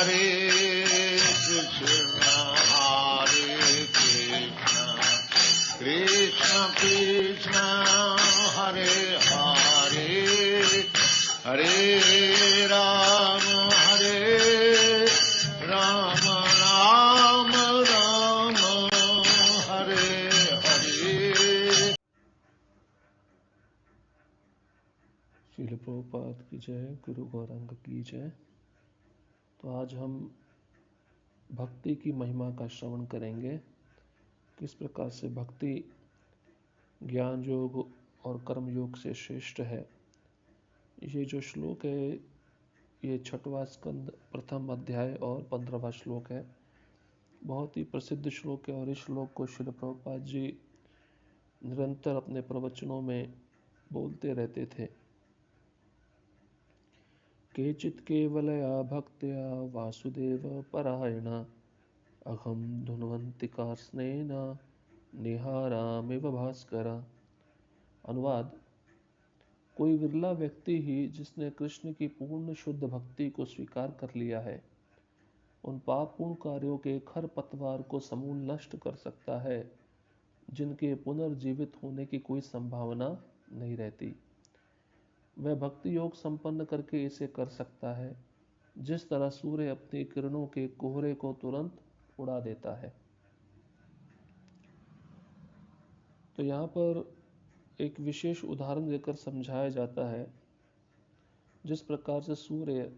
हरे कृष्ण कृष्ण कृष्ण हरे हरे हरे राम राम राम हरे हरे। श्रील प्रभुपाद की जय, गुरु गौरांग की जय। तो आज हम भक्ति की महिमा का श्रवण करेंगे। किस प्रकार से भक्ति ज्ञान योग और कर्म योग से श्रेष्ठ है। ये जो श्लोक है ये 6वां स्कंद प्रथम अध्याय और 15वां श्लोक है। बहुत ही प्रसिद्ध श्लोक है और इस श्लोक को श्रील प्रभुपाद जी निरंतर अपने प्रवचनों में बोलते रहते थे। केचित् केवलया भक्त्या वासुदेव परायणा अहम धुन्वन्ति कार्ष्णेन निहारामिव भास्करा। अनुवाद: कोई विरला व्यक्ति ही जिसने कृष्ण की पूर्ण शुद्ध भक्ति को स्वीकार कर लिया है, उन पापपूर्ण कार्यों के खर पतवार को समूल नष्ट कर सकता है जिनके पुनर्जीवित होने की कोई संभावना नहीं रहती। वह भक्ति योग संपन्न करके इसे कर सकता है, जिस तरह सूर्य अपनी किरणों के कोहरे को तुरंत उड़ा देता है। तो यहाँ पर एक विशेष उदाहरण देकर समझाया जाता है। जिस प्रकार से सूर्य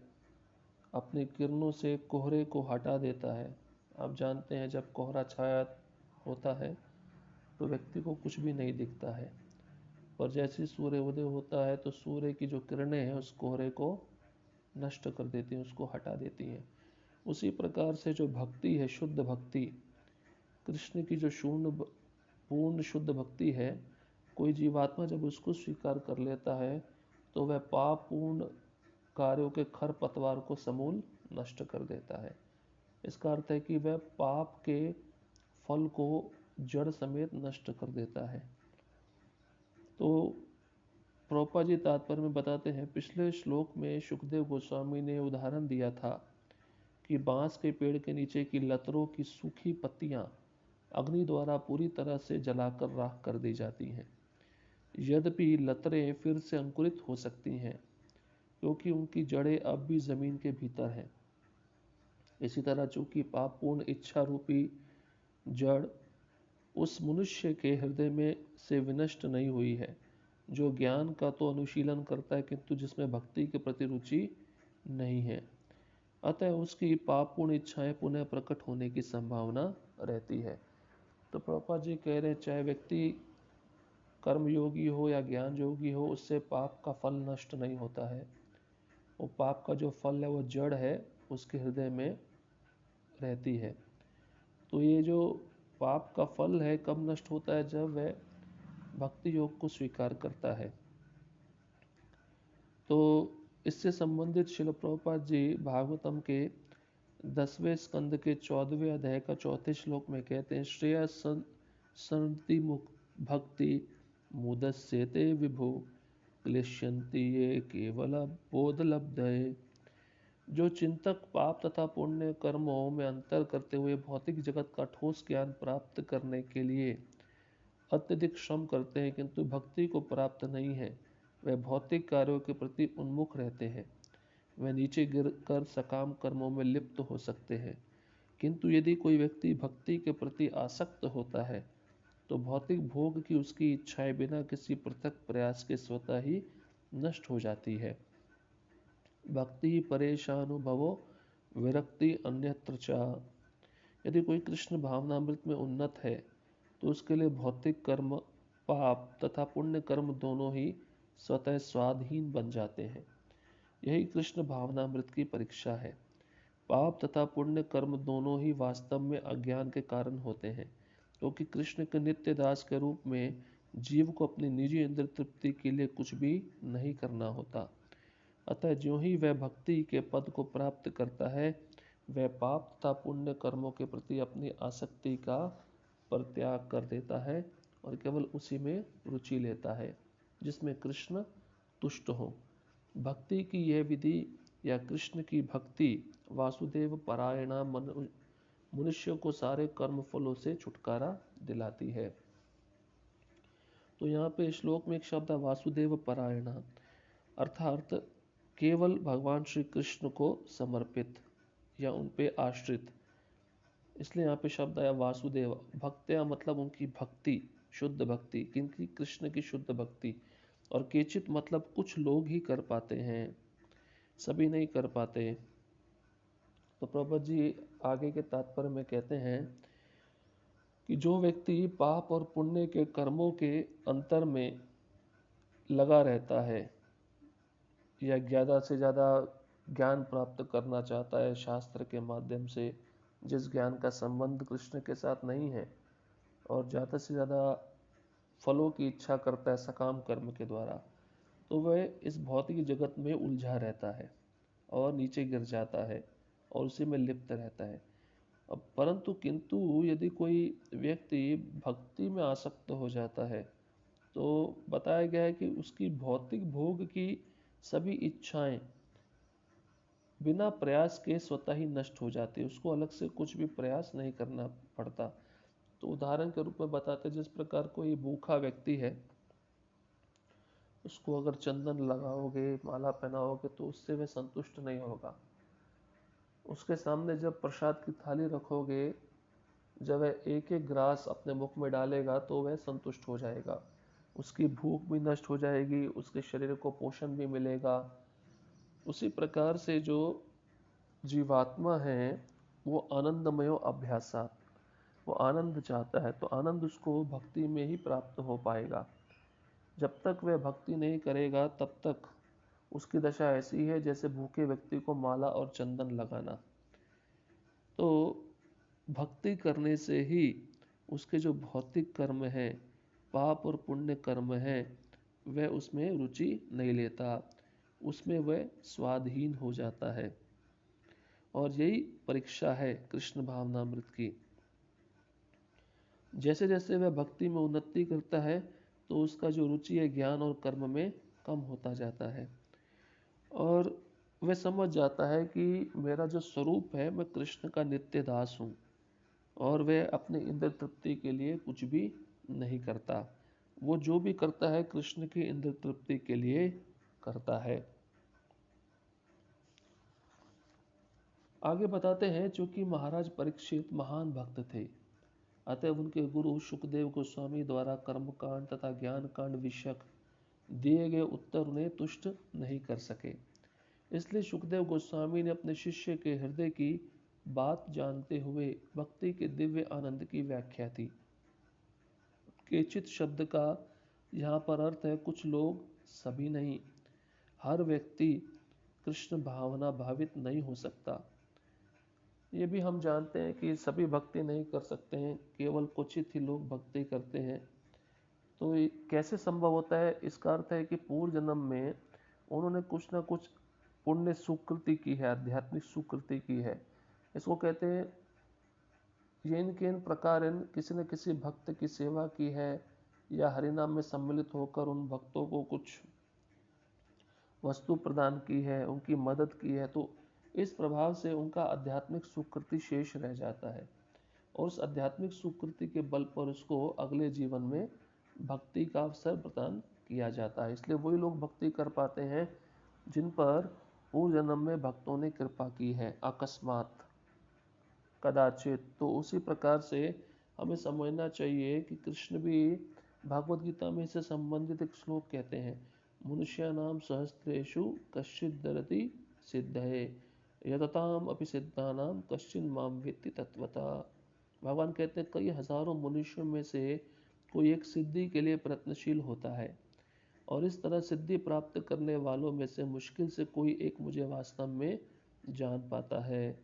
अपनी किरणों से कोहरे को हटा देता है। आप जानते हैं जब कोहरा छाया होता है तो व्यक्ति को कुछ भी नहीं दिखता है, पर जैसे सूर्य उदय होता है तो सूर्य की जो किरणें हैं उस कोहरे को नष्ट कर देती हैं, उसको हटा देती हैं। उसी प्रकार से जो भक्ति है, शुद्ध भक्ति, कृष्ण की जो पूर्ण शुद्ध भक्ति है, कोई जीवात्मा जब उसको स्वीकार कर लेता है तो वह पाप पूर्ण कार्यों के खर पतवार को समूल नष्ट कर देता है। इसका अर्थ है कि वह पाप के फल को जड़ समेत नष्ट कर देता है। तो प्रभुपाद जी तात्पर्य में बताते हैं, पिछले श्लोक में सुखदेव गोस्वामी ने उदाहरण दिया था कि बांस के पेड़ के नीचे की लतरों की सूखी पत्तियां अग्नि द्वारा पूरी तरह से जलाकर राख कर दी जाती हैं। यद्यपि लतरें फिर से अंकुरित हो सकती हैं क्योंकि उनकी जड़ें अब भी जमीन के भीतर हैं। इसी तरह चूंकि पापपूर्ण इच्छा रूपी जड़ उस मनुष्य के हृदय में से विनष्ट नहीं हुई है जो ज्ञान का तो अनुशीलन करता है किंतु जिसमें भक्ति के प्रति रुचि नहीं है, अतः उसकी पापपूर्ण इच्छाएं पुनः प्रकट होने की संभावना रहती है। तो प्रभुपाद जी कह रहे हैं, चाहे व्यक्ति कर्म योगी हो या ज्ञान योगी हो, उससे पाप का फल नष्ट नहीं होता है। वो पाप का जो फल है वो जड़ है, उसके हृदय में रहती है। तो ये जो पाप का फल है कब नष्ट होता है? जब वह भक्ति योग को स्वीकार करता है। तो इससे संबंधित श्रील प्रभुपाद जी भागवतम के 10वें स्कंद के 14वें अध्याय का 4थे श्लोक में कहते हैं, श्रेया सन्ति भक्ति मुदस्यते विभो क्लेश्यन्ति ये केवल बोध लब्धये। जो चिंतक पाप तथा पुण्य कर्मों में अंतर करते हुए भौतिक जगत का ठोस ज्ञान प्राप्त करने के लिए अत्यधिक श्रम करते हैं किंतु भक्ति को प्राप्त नहीं है, वे भौतिक कार्यों के प्रति उन्मुख रहते हैं। वे नीचे गिरकर सकाम कर्मों में लिप्त हो सकते हैं, किंतु यदि कोई व्यक्ति भक्ति के प्रति आसक्त होता है तो भौतिक भोग की उसकी इच्छाएं बिना किसी पृथक प्रयास के स्वतः ही नष्ट हो जाती है। भक्ति परेशानुभवो विरक्ति अन्यत्र च। यदि कोई कृष्ण भावनामृत में उन्नत है तो उसके लिए भौतिक कर्म, पाप तथा पुण्य कर्म दोनों ही स्वतः स्वाधीन बन जाते हैं। यही कृष्ण भावनामृत की परीक्षा है। पाप तथा पुण्य कर्म दोनों ही वास्तव में अज्ञान के कारण होते हैं, क्योंकि कृष्ण के नित्य दास के रूप में जीव को अपनी निजी इंद्रिय तृप्ति के लिए कुछ भी नहीं करना होता। अतः ज्यों ही वह भक्ति के पद को प्राप्त करता है, वह पाप तथा पुण्य कर्मों के प्रति अपनी आसक्ति का परित्याग कर देता है और केवल उसी में रुचि लेता है जिसमें कृष्ण तुष्ट हो। भक्ति की यह विधि या कृष्ण की भक्ति वासुदेव परायणा मनुष्य को सारे कर्म फलों से छुटकारा दिलाती है। तो यहाँ पे श्लोक में एक शब्द है वासुदेव परायणा, अर्थात केवल भगवान श्री कृष्ण को समर्पित या उन पे आश्रित, इसलिए यहाँ पे शब्द आया वासुदेव। भक्त्या मतलब उनकी भक्ति, शुद्ध भक्ति, किनकी? कृष्ण की शुद्ध भक्ति। और केचित मतलब कुछ लोग ही कर पाते हैं, सभी नहीं कर पाते। तो प्रभुपाद जी आगे के तात्पर्य में कहते हैं कि जो व्यक्ति पाप और पुण्य के कर्मों के अंतर में लगा रहता है या ज़्यादा से ज़्यादा ज्ञान प्राप्त करना चाहता है शास्त्र के माध्यम से, जिस ज्ञान का संबंध कृष्ण के साथ नहीं है, और ज़्यादा से ज़्यादा फलों की इच्छा करता है सकाम कर्म के द्वारा, तो वह इस भौतिक जगत में उलझा रहता है और नीचे गिर जाता है और उसी में लिप्त रहता है। अब परंतु किंतु यदि कोई व्यक्ति भक्ति में आसक्त हो जाता है तो बताया गया है कि उसकी भौतिक भोग की सभी इच्छाएं बिना प्रयास के स्वतः ही नष्ट हो जाती है, उसको अलग से कुछ भी प्रयास नहीं करना पड़ता। तो उदाहरण के रूप में बताते, जिस प्रकार कोई भूखा व्यक्ति है, उसको अगर चंदन लगाओगे, माला पहनाओगे तो उससे वह संतुष्ट नहीं होगा। उसके सामने जब प्रसाद की थाली रखोगे, जब वह एक एक ग्रास अपने मुख में डालेगा तो वह संतुष्ट हो जाएगा, उसकी भूख भी नष्ट हो जाएगी, उसके शरीर को पोषण भी मिलेगा। उसी प्रकार से जो जीवात्मा है वो आनंदमयो अभ्यासात, वो आनंद चाहता है, तो आनंद उसको भक्ति में ही प्राप्त हो पाएगा। जब तक वह भक्ति नहीं करेगा तब तक उसकी दशा ऐसी है जैसे भूखे व्यक्ति को माला और चंदन लगाना। तो भक्ति करने से ही उसके जो भौतिक कर्म हैं, पाप और पुण्य कर्म हैं, वह उसमें रुचि नहीं लेता, उसमें वह स्वाधीन हो जाता है। और यही परीक्षा है कृष्ण भावनामृत की। जैसे जैसे वह भक्ति में उन्नति करता है तो उसका जो रुचि है ज्ञान और कर्म में कम होता जाता है, और वह समझ जाता है कि मेरा जो स्वरूप है, मैं कृष्ण का नित्य दास हूँ, और वह अपने इंद्र तृप्ति के लिए कुछ भी नहीं करता। वो जो भी करता है कृष्ण की इंद्र तृप्ति के लिए करता है। आगे बताते हैं, चूंकि महाराज परीक्षित महान भक्त थे, अतः उनके गुरु सुखदेव गोस्वामी द्वारा कर्मकांड तथा ज्ञान कांड विषयक दिए गए उत्तर उन्हें तुष्ट नहीं कर सके। इसलिए सुखदेव गोस्वामी ने अपने शिष्य के हृदय की बात जानते हुए भक्ति के दिव्य आनंद की व्याख्या थी। केचित शब्द का यहाँ पर अर्थ है कुछ लोग, सभी नहीं। हर व्यक्ति कृष्ण भावना भावित नहीं हो सकता। ये भी हम जानते हैं कि सभी भक्ति नहीं कर सकते हैं, केवल कुछ ही लोग भक्ति करते हैं। तो ये कैसे संभव होता है? इसका अर्थ है कि पूर्व जन्म में उन्होंने कुछ ना कुछ पुण्य सुकृति की है, आध्यात्मिक सुकृति की है। इसको कहते हैं येन केन प्रकार किसी न किसी भक्त की सेवा की है, या हरिनाम में सम्मिलित होकर उन भक्तों को कुछ वस्तु प्रदान की है, उनकी मदद की है, तो इस प्रभाव से उनका आध्यात्मिक सुकृति शेष रह जाता है, और उस आध्यात्मिक सुकृति के बल पर उसको अगले जीवन में भक्ति का अवसर प्रदान किया जाता है। इसलिए वही लोग भक्ति कर पाते हैं जिन पर पूर्व जन्म में भक्तों ने कृपा की है, अकस्मात, कदाचित। तो उसी प्रकार से हमें समझना चाहिए कि कृष्ण भी भागवत गीता में इससे संबंधित एक श्लोक कहते हैं, मनुष्याणाम सहस्रेषु कश्चित् दरति सिद्धये यतताम अपि सिद्धानाम कश्चिन् माम वेत्ति तत्वता। भगवान कहते हैं कई हजारों मनुष्यों में से कोई एक सिद्धि के लिए प्रयत्नशील होता है, और इस तरह सिद्धि प्राप्त करने वालों में से मुश्किल से कोई एक मुझे वास्तव में जान पाता है।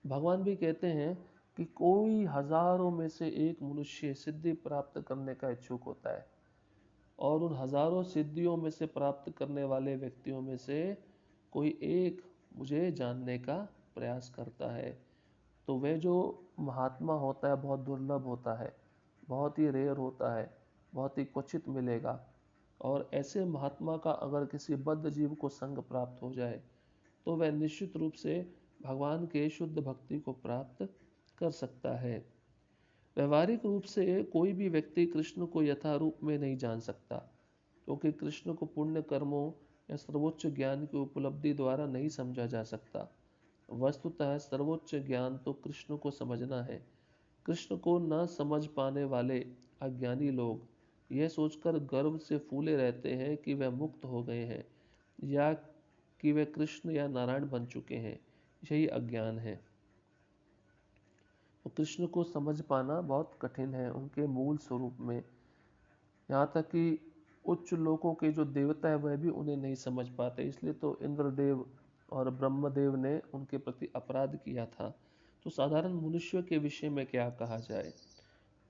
भगवान भी कहते हैं कि कोई हजारों में से एक मनुष्य सिद्धि प्राप्त करने का इच्छुक होता है, और उन हजारों सिद्धियों में से प्राप्त करने वाले व्यक्तियों में से कोई एक मुझे जानने का प्रयास करता है। तो वह जो महात्मा होता है बहुत दुर्लभ होता है, बहुत ही रेयर होता है, बहुत ही क्वचित मिलेगा। और ऐसे महात्मा का अगर किसी बद्ध जीव को संग प्राप्त हो जाए तो वह निश्चित रूप से भगवान के शुद्ध भक्ति को प्राप्त कर सकता है। व्यवहारिक रूप से कोई भी व्यक्ति कृष्ण को यथारूप में नहीं जान सकता, क्योंकि कृष्ण को पुण्य कर्मों या सर्वोच्च ज्ञान की उपलब्धि द्वारा नहीं समझा जा सकता। वस्तुतः सर्वोच्च ज्ञान तो कृष्ण को समझना है। कृष्ण को न समझ पाने वाले अज्ञानी लोग यह सोचकर गर्व से फूले रहते हैं कि वे मुक्त हो गए हैं या कि वे कृष्ण या नारायण बन चुके हैं। यही अज्ञान है। तो कृष्ण को समझ पाना बहुत कठिन है उनके मूल स्वरूप में। यहाँ तक कि उच्च लोकों के जो देवता है वह भी उन्हें नहीं समझ पाते, इसलिए तो इंद्रदेव और ब्रह्मदेव ने उनके प्रति अपराध किया था। तो साधारण मनुष्य के विषय में क्या कहा जाए,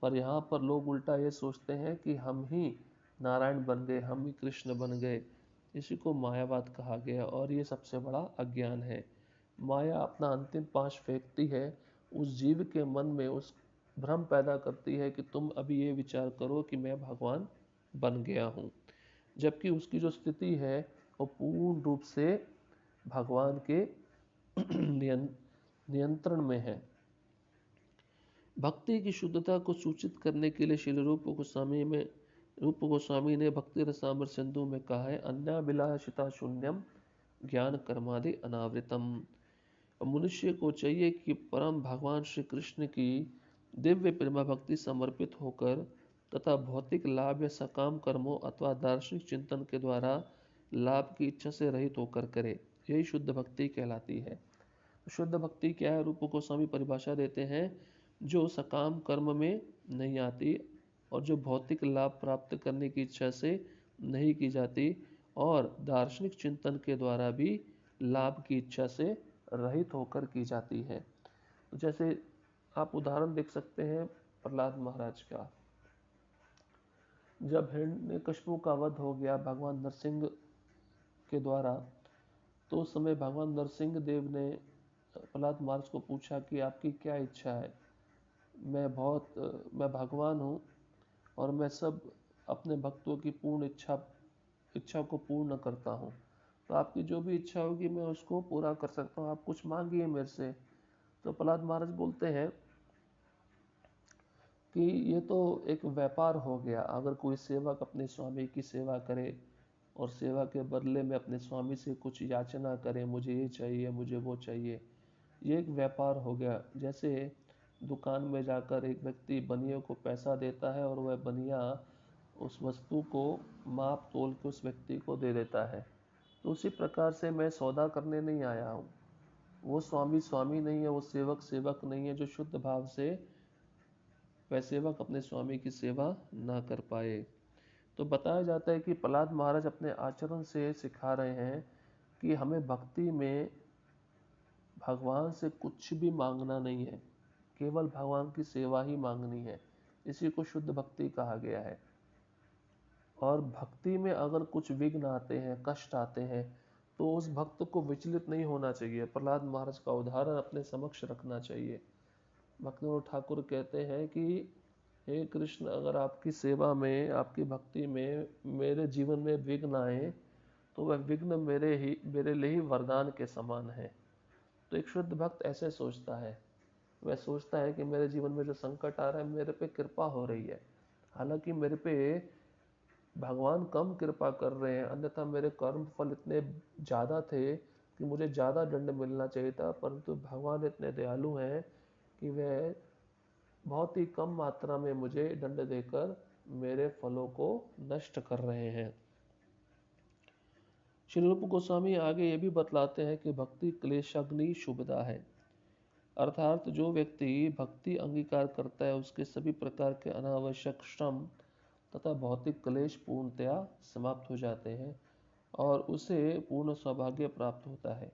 पर यहाँ पर लोग उल्टा ये सोचते हैं कि हम ही नारायण बन गए, हम ही कृष्ण बन गए। इसी को मायावाद कहा गया और ये सबसे बड़ा अज्ञान है। माया अपना अंतिम पाश फेंकती है उस जीव के मन में, उस भ्रम पैदा करती है कि तुम अभी ये विचार करो कि मैं भगवान बन गया हूँ, जबकि उसकी जो स्थिति है वो पूर्ण रूप से भगवान के नियंत्रण में है। भक्ति की शुद्धता को सूचित करने के लिए श्रील रूप गोस्वामी ने भक्ति रसामृत सिंधु में कहा है, अन्याभिलाषिता शून्यम ज्ञान कर्मादि अनावृतम। मनुष्य को चाहिए कि परम भगवान श्री कृष्ण की दिव्य प्रेमा भक्ति समर्पित होकर तथा भौतिक लाभ या सकाम कर्मों अथवा दार्शनिक चिंतन के द्वारा लाभ की इच्छा से रहित होकर करे। यही शुद्ध भक्ति कहलाती है। शुद्ध भक्ति क्या है? रूप गोस्वामी परिभाषा देते हैं, जो सकाम कर्म में नहीं आती और जो भौतिक लाभ प्राप्त करने की इच्छा से नहीं की जाती और दार्शनिक चिंतन के द्वारा भी लाभ की इच्छा से रहित होकर की जाती है। तो जैसे आप उदाहरण देख सकते हैं प्रहलाद महाराज का। जब हिरण्यकशिपु का वध हो गया भगवान नरसिंह के द्वारा, तो उस समय भगवान नरसिंह देव ने प्रहलाद महाराज को पूछा कि आपकी क्या इच्छा है? मैं भगवान हूँ और मैं सब अपने भक्तों की पूर्ण इच्छा को पूर्ण करता हूँ, तो आपकी जो भी इच्छा होगी मैं उसको पूरा कर सकता हूँ, आप कुछ मांगिए मेरे से। तो प्रहलाद महाराज बोलते हैं कि ये तो एक व्यापार हो गया। अगर कोई सेवक अपने स्वामी की सेवा करे और सेवा के बदले में अपने स्वामी से कुछ याचना करे, मुझे ये चाहिए, मुझे वो चाहिए, ये एक व्यापार हो गया। जैसे दुकान में जाकर एक व्यक्ति बनिए को पैसा देता है और वह बनिया उस वस्तु को माप तोल के उस व्यक्ति को दे देता है। तो उसी प्रकार से मैं सौदा करने नहीं आया हूँ। वो स्वामी स्वामी नहीं है, वो सेवक सेवक नहीं है। जो शुद्ध भाव से वह सेवक अपने स्वामी की सेवा ना कर पाए। तो बताया जाता है कि प्रहलाद महाराज अपने आचरण से सिखा रहे हैं कि हमें भक्ति में भगवान से कुछ भी मांगना नहीं है, केवल भगवान की सेवा ही मांगनी है। इसी को शुद्ध भक्ति कहा गया है। और भक्ति में अगर कुछ विघ्न आते हैं, कष्ट आते हैं, तो उस भक्त को विचलित नहीं होना चाहिए। प्रहलाद महाराज का उदाहरण अपने समक्ष रखना चाहिए। भक्तिविनोद ठाकुर कहते हैं कि हे कृष्ण, अगर आपकी सेवा में, आपकी भक्ति में मेरे जीवन में विघ्न आए तो वह विघ्न मेरे लिए ही वरदान के समान है। तो एक शुद्ध भक्त ऐसे सोचता है, वह सोचता है कि मेरे जीवन में जो संकट आ रहा है, मेरे पे कृपा हो रही है। हालांकि मेरे पे भगवान कम कृपा कर रहे हैं, अन्यथा मेरे कर्म फल इतने ज़्यादा थे कि मुझे ज़्यादा दंड मिलना चाहिए था, परंतु भगवान इतने दयालु हैं कि वह बहुत ही कम मात्रा में मुझे दंड देकर मेरे फलों को नष्ट कर रहे हैं। श्री रूप गोस्वामी आगे ये भी बतलाते हैं कि भक्ति क्लेशाग्नि शुभदा है, अर्थात जो व्यक्ति भक्ति अंगीकार करता है उसके सभी प्रकार के अनावश्यक श्रम तथा भौतिक क्लेश पूर्णतया समाप्त हो जाते हैं और उसे पूर्ण सौभाग्य प्राप्त होता है।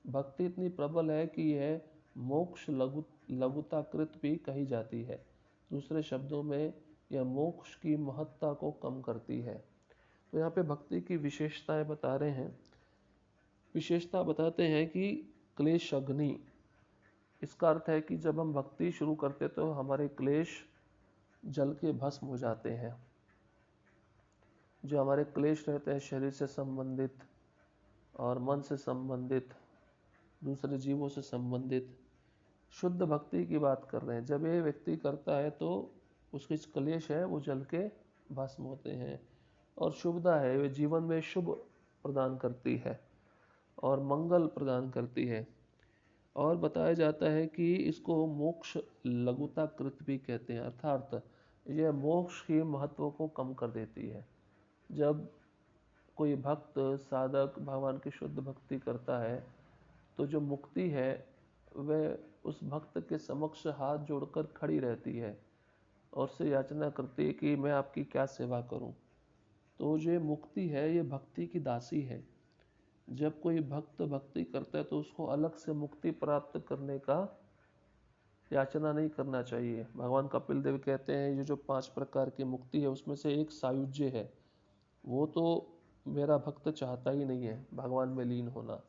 भक्ति इतनी प्रबल है कि यह मोक्ष लघुताकृत भी कही जाती है। दूसरे शब्दों में यह मोक्ष की महत्ता को कम करती है। तो यहाँ पे भक्ति की विशेषताएं बता रहे हैं। विशेषता बताते हैं कि क्लेश अग्नि, इसका अर्थ है कि जब हम भक्ति शुरू करते तो हमारे क्लेश जल के भस्म हो जाते हैं। जो हमारे क्लेश रहते हैं शरीर से संबंधित और मन से संबंधित दूसरे जीवों से संबंधित शुद्ध भक्ति की बात कर रहे हैं। जब ये व्यक्ति करता है तो उसके क्लेश है वो जल के भस्म होते हैं। और शुभदा है, वे जीवन में शुभ प्रदान करती है और मंगल प्रदान करती है। और बताया जाता है कि इसको मोक्ष लघुता कृत भी कहते हैं, अर्थात यह मोक्ष के महत्व को कम कर देती है। जब कोई भक्त साधक भगवान की शुद्ध भक्ति करता है तो जो मुक्ति है वह उस भक्त के समक्ष हाथ जोड़कर खड़ी रहती है और उससे याचना करती है कि मैं आपकी क्या सेवा करूं। तो जो मुक्ति है ये भक्ति की दासी है। जब कोई भक्त भक्ति करता है तो उसको अलग से मुक्ति प्राप्त करने का याचना नहीं करना चाहिए। भगवान कपिल देव कहते हैं ये जो 5 प्रकार की मुक्ति है उसमें से एक सायुज्य है। वो तो मेरा भक्त चाहता ही नहीं है भगवान में लीन होना,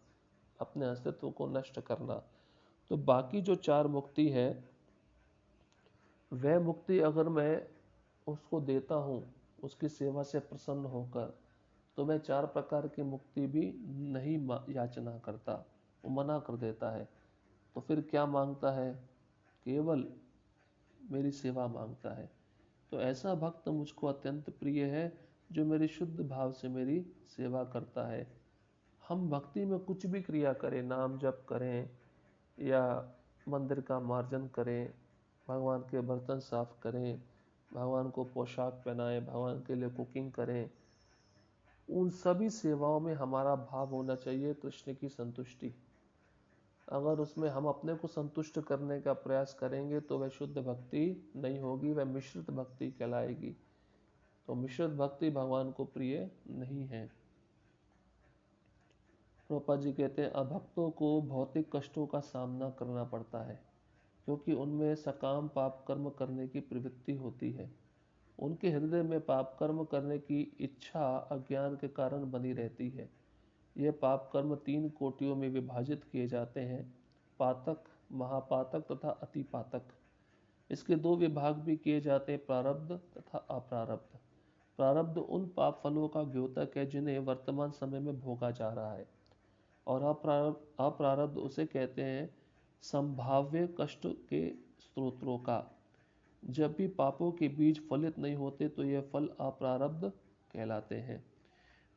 अपने अस्तित्व को नष्ट करना। तो बाकी जो 4 मुक्ति है वह मुक्ति अगर मैं उसको देता हूँ उसकी सेवा से प्रसन्न होकर, तो वह 4 प्रकार की मुक्ति भी नहीं याचना करता, वो मना कर देता है। तो फिर क्या मांगता है? केवल मेरी सेवा मांगता है। तो ऐसा भक्त मुझको अत्यंत प्रिय है जो मेरी शुद्ध भाव से मेरी सेवा करता है। हम भक्ति में कुछ भी क्रिया करें, नाम जप करें या मंदिर का मार्जन करें, भगवान के बर्तन साफ करें, भगवान को पोशाक पहनाएं, भगवान के लिए कुकिंग करें, उन सभी सेवाओं में हमारा भाव होना चाहिए कृष्ण की संतुष्टि। अगर उसमें हम अपने को संतुष्ट करने का प्रयास करेंगे तो वह शुद्ध भक्ति नहीं होगी, वह मिश्रित भक्ति कहलाएगी। तो मिश्रित भक्ति भगवान को प्रिय नहीं है। प्रभुपाद जी कहते हैं अभक्तों को भौतिक कष्टों का सामना करना पड़ता है क्योंकि उनमें सकाम पाप कर्म करने की प्रवृत्ति होती है। उनके हृदय में पाप कर्म करने की इच्छा अज्ञान के कारण बनी रहती है। यह पाप कर्म 3 कोटियों में विभाजित किए जाते हैं, पातक, महापातक तथा अतिपातक। इसके 2 विभाग भी किए जाते हैं, प्रारब्ध तथा अप्रारब्ध। प्रारब्ध उन पाप फलों का द्योतक है जिन्हें वर्तमान समय में भोगा जा रहा है, और अप्रारब्ध उसे कहते हैं संभाव्य कष्ट के स्त्रोत्रों का। जब भी पापों के बीज फलित नहीं होते तो यह फल अप्रारब्ध कहलाते हैं।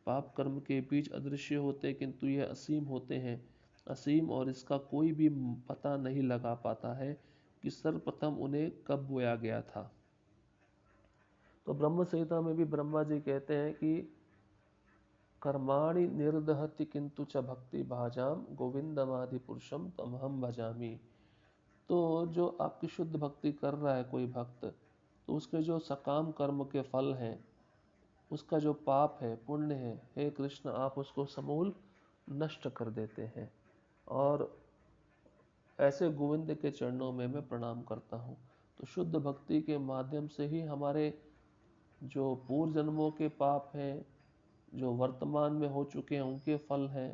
पाप कर्म के बीज अदृश्य होते किंतु यह असीम होते हैं, असीम, और इसका कोई भी पता नहीं लगा पाता है कि सर्वप्रथम उन्हें कब बोया गया था। तो ब्रह्म संहिता में भी ब्रह्मा जी कहते हैं कि कर्माणि निर्दहति किंतु च भक्ति भाजाम गोविंदमादि पुरुषम तमहम भजामि। तो जो आपकी शुद्ध भक्ति कर रहा है कोई भक्त, तो उसके जो सकाम कर्म के फल हैं, उसका जो पाप है पुण्य है, हे कृष्ण आप उसको समूल नष्ट कर देते हैं। और ऐसे गोविंद के चरणों में मैं प्रणाम करता हूँ। तो शुद्ध भक्ति के माध्यम से ही हमारे जो पूर्व जन्मों के पाप हैं, जो वर्तमान में हो चुके हैं उनके फल हैं,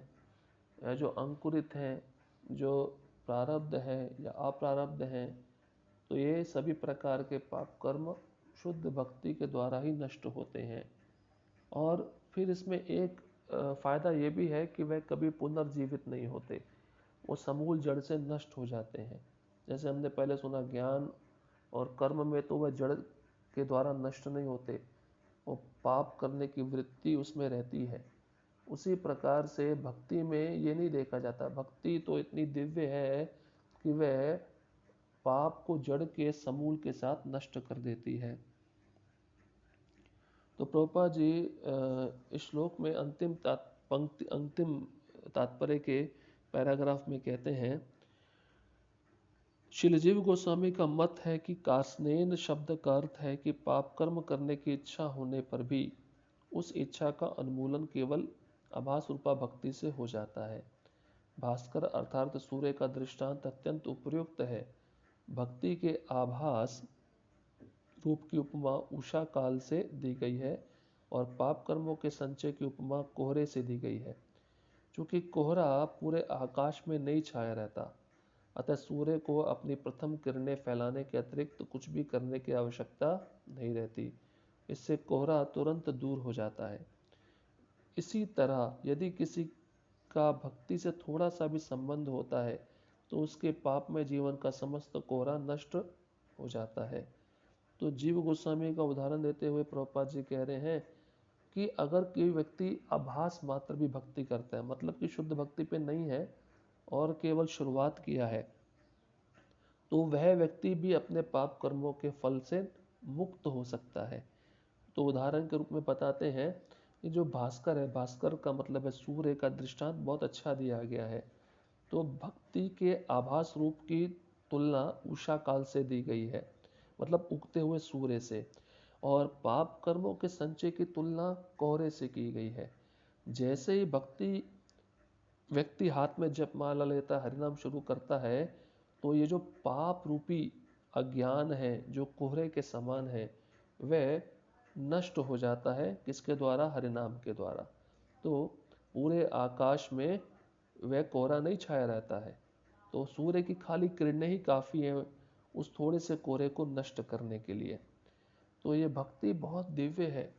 या जो अंकुरित हैं, जो प्रारब्ध है या अप्रारब्ध हैं, तो ये सभी प्रकार के पाप कर्म शुद्ध भक्ति के द्वारा ही नष्ट होते हैं। और फिर इसमें एक फ़ायदा ये भी है कि वह कभी पुनर्जीवित नहीं होते, वो समूल जड़ से नष्ट हो जाते हैं। जैसे हमने पहले सुना ज्ञान और कर्म में तो वह जड़ के द्वारा नष्ट नहीं होते, वो पाप करने की वृत्ति उसमें रहती है। उसी प्रकार से भक्ति में ये नहीं देखा जाता, भक्ति तो इतनी दिव्य है कि वह पाप को जड़ के समूल के साथ नष्ट कर देती है। तो प्रभुपाद जी इस श्लोक में अंतिम तात्पर्य के पैराग्राफ में कहते हैं, शिलजीव गोस्वामी का मत है कि कार्स्नेन शब्द का अर्थ है कि पाप कर्म करने की इच्छा होने पर भी उस इच्छा का उन्मूलन केवल आभास रूपा भक्ति से हो जाता है। भास्कर अर्थात सूर्य का दृष्टांत अत्यंत उपयुक्त है। भक्ति के आभास रूप की उपमा उषा काल से दी गई है और पाप कर्मों के संचय की उपमा कोहरे से दी गई है। चूंकि कोहरा पूरे आकाश में नहीं छाया रहता, अतः सूर्य को अपनी प्रथम किरणें फैलाने के अतिरिक्त कुछ भी करने की आवश्यकता नहीं रहती। इससे कोहरा तुरंत दूर हो जाता है। इसी तरह यदि किसी का भक्ति से थोड़ा सा भी संबंध होता है तो उसके पाप में जीवन का समस्त कोहरा नष्ट हो जाता है। तो जीव गोस्वामी का उदाहरण देते हुए प्रभुपाद जी कह रहे हैं कि अगर कोई व्यक्ति आभास मात्र भी भक्ति करता है, मतलब कि शुद्ध भक्ति पे नहीं है और केवल शुरुआत किया है, तो वह व्यक्ति भी अपने पाप कर्मों के फल से मुक्त हो सकता है। तो उदाहरण के रूप में बताते हैं कि जो भास्कर है, भास्कर का मतलब है सूर्य का दृष्टांत बहुत अच्छा दिया गया है। तो भक्ति के आभास रूप की तुलना उषा काल से दी गई है, मतलब उगते हुए सूर्य से, और पाप कर्मों के संचय की तुलना कोहरे से की गई है। जैसे ही भक्ति व्यक्ति हाथ में जपमाला लेता हरिनाम शुरू करता है, तो ये जो पाप रूपी अज्ञान है जो कोहरे के समान है वह नष्ट हो जाता है। किसके द्वारा? हरिनाम के द्वारा। तो पूरे आकाश में वह कोहरा नहीं छाया रहता है, तो सूर्य की खाली किरणें ही काफ़ी है उस थोड़े से कोहरे को नष्ट करने के लिए। तो ये भक्ति बहुत दिव्य है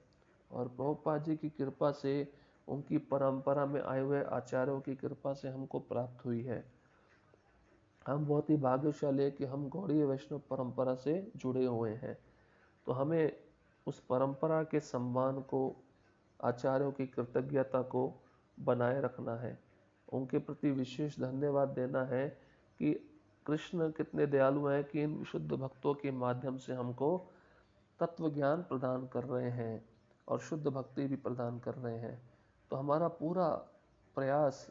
और प्रभुपाद जी की कृपा से, उनकी परंपरा में आए हुए आचार्यों की कृपा से हमको प्राप्त हुई है। हम बहुत ही भाग्यशाली है कि हम गौड़ीय वैष्णव परंपरा से जुड़े हुए हैं। तो हमें उस परंपरा के सम्मान को, आचार्यों की कृतज्ञता को बनाए रखना है, उनके प्रति विशेष धन्यवाद देना है कि कृष्ण कितने दयालु हैं कि इन विशुद्ध भक्तों के माध्यम से हमको तत्व ज्ञान प्रदान कर रहे हैं और शुद्ध भक्ति भी प्रदान कर रहे हैं। तो हमारा पूरा प्रयास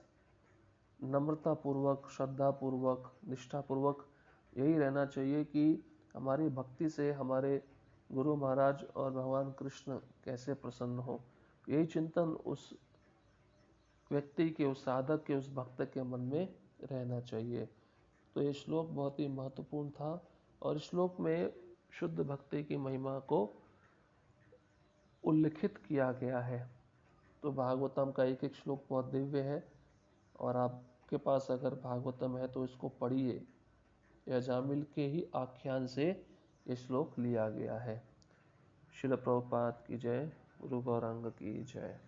नम्रता पूर्वक, श्रद्धा पूर्वक, निष्ठा पूर्वक यही रहना चाहिए कि हमारी भक्ति से हमारे गुरु महाराज और भगवान कृष्ण कैसे प्रसन्न हो। यही चिंतन उस व्यक्ति के, उस साधक के, उस भक्त के मन में रहना चाहिए। तो ये श्लोक बहुत ही महत्वपूर्ण था और श्लोक में शुद्ध भक्ति की महिमा को उल्लिखित किया गया है। तो भागवतम का एक एक श्लोक बहुत दिव्य है और आपके पास अगर भागवतम है तो इसको पढ़िए। यह जामिल के ही आख्यान से ये श्लोक लिया गया है। श्रील प्रभुपाद की जय। गुरु गौरांग की जय।